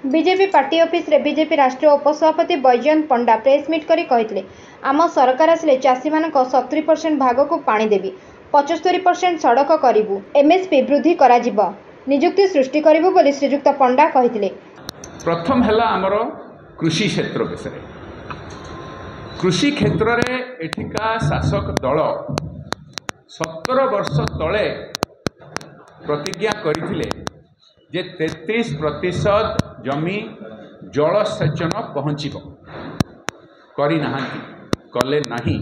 BJP party office रे BJP राष्ट्रीय उपसभापति बैजयंत पंडा प्रेसमिट करी कहिथिले आम सरकार आसिले चाषी मानक 70% भाग को पानी देवी 75% सड़क करिवु एमएसपी वृद्धि कराजिबो नियुक्ति सृष्टि करिवु बोली श्रीजुक्त पंडा कहिथिले। प्रथम है आमर कृषि क्षेत्र विषय कृषि क्षेत्र रे एठिका शासक दल 17 वर्ष तले प्रतिज्ञा करथिले जे 33% जमी जलसेचन पहुँचब करी नाहांती कले नाही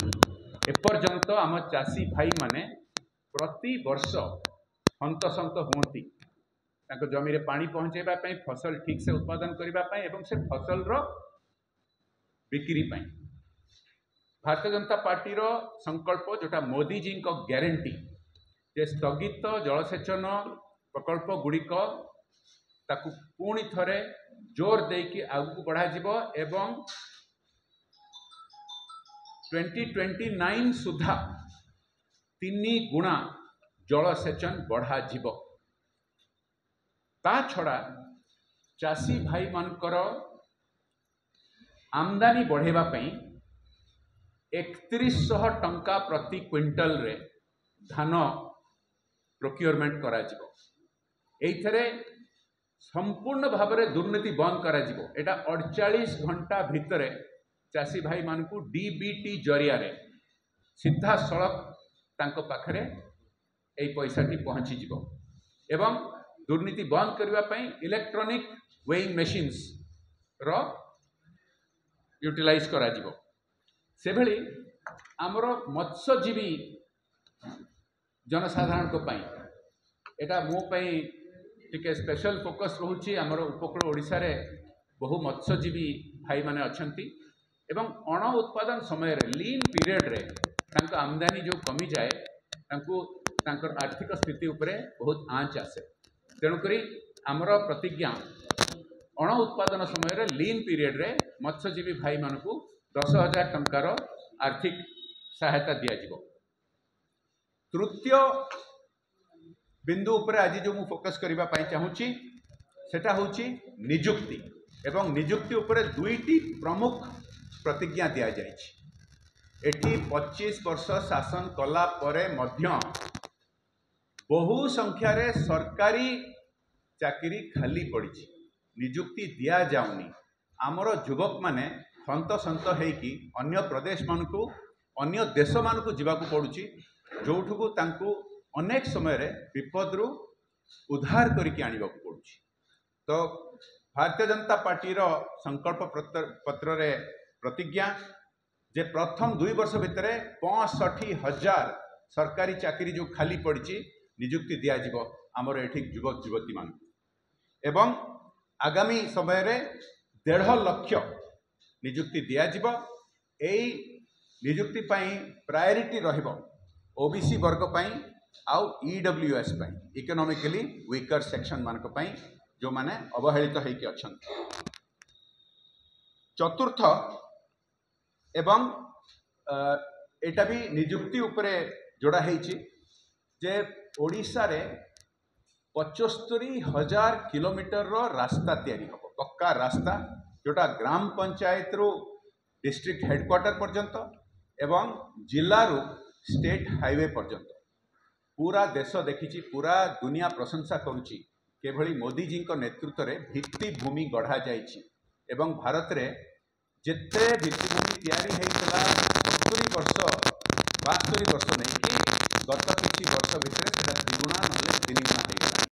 एपर्यंत आम चाषी भाई माने प्रति वर्ष हंतसंत हुंती जमी रे पानी पहुँचेबा पई फसल ठीक से उत्पादन करबा पई एवं से फसल रो बिक्री पई भारतीय जनता पार्टी रो संकल्प जोटा मोदी जी को ग्यारंटी जे स्थगित जलसेचन प्रकल्प गुड़िक ताकू पुणी थरे जोर देकी आगू बढ़ा जिवो एवं 2029 सुधा 3 गुणा जलसेचन बढ़ा जिवो। ता छड़ा चाषी भाई मानकर आमदानी बढ़ेबा पई 3100 टंका प्रति क्विंटल रे धान प्रोक्योरमेंट करा जिवो। एइथरे संपूर्ण भाव में दुर्नीति बंद करा जिवो। एटा 48 घंटा भितर चाषी भाई मानकू डीबीटी जरिया रे सीधा सड़क तांको पाखरे एई पैसाटी पहुँची जिवो एवं दुर्नीति बंद करबा पई इलेक्ट्रॉनिक वेइंग मशीन्स रो यूटिलाइज करा जिवो। से भली आमर मत्स्यजीवी जनसाधारण को पई एटा मो पई टिके स्पेशल फोकस रोची आमर उपकूल ओडिशा रे बहु मत्स्यजीवी भाई माने अछंती एवं अण उत्पादन समय रे लीन पीरियड रे तांको आमदानी जो कमी जाए तांको तांकर आर्थिक स्थिति उपरे बहुत आंच आसे तेणुकरी आमर प्रतिज्ञा अण उत्पादन समय रे लीन पीरियड रे मत्स्यजीवी भाई मानकू 10,000 टंकार आर्थिक सहायता दिया जिवो। तृतीय बिंदु उपरे आज जो मु फोकस करबा पई चाहूची सेटा होची नियुक्ति एवं नियुक्ति उपरे दुईटी प्रमुख प्रतिज्ञा दिया जायछि। एठी 25 वर्ष शासन कला परे मध्य बहु संख्या रे सरकारी चाकरी खाली पड़ी नियुक्ति दिया जाउनी आमर युवक माने हंत संत हेकी अन्य प्रदेश मानकू अन्य देश मानकू जीवाकू पड़ुची जोठुकू तांकू अनेक समय रे विपद रु उद्धार करके आनिबाकू पड़ुची। तो भारतीय जनता पार्टी रो संकल्प पत्र रे प्रतिज्ञा जे प्रथम 2 वर्ष भितर 65,000 सरकारी चाकरी जो खाली पड़ी नियुक्ति दिया जिवो आमर एठी युवक युवती मान एवं आगामी समय रे 1.5 लाख नियुक्ति दिया जिवो। एई नियुक्ति पई प्रायोरिटी रहिबो ओबीसी वर्ग पई आउ ईडब्ल्यूएस पई इकोनॉमिकली वीकर सेक्शन मानक पई जो माने अवहेलित होइके अछन। चतुर्थ एवं एटा भी नियुक्ति उपरे जोड़ा हेछि जे ओडिशा रे 75,000 किलोमीटर रो रास्ता तैयारी हबो पक्का रास्ता जोटा ग्राम पंचायत रु डिस्ट्रिक्ट हेडक्वार्टर पर्यंत एवं जिला रु स्टेट हाईवे पर्यंत पूरा देश देखिछि पूरा दुनिया प्रशंसा करुछि केभली मोदी जी को नेतृत्व रे भित्तिभूमि गढ़ा जाइछि एवं भारत रे जिते भित्तिभूमि तैयारी हेइतला 70 वर्ष 72 वर्ष नहीं कि गत किछि वर्ष भितर सेटा 2 गुणा नले 3 गुणा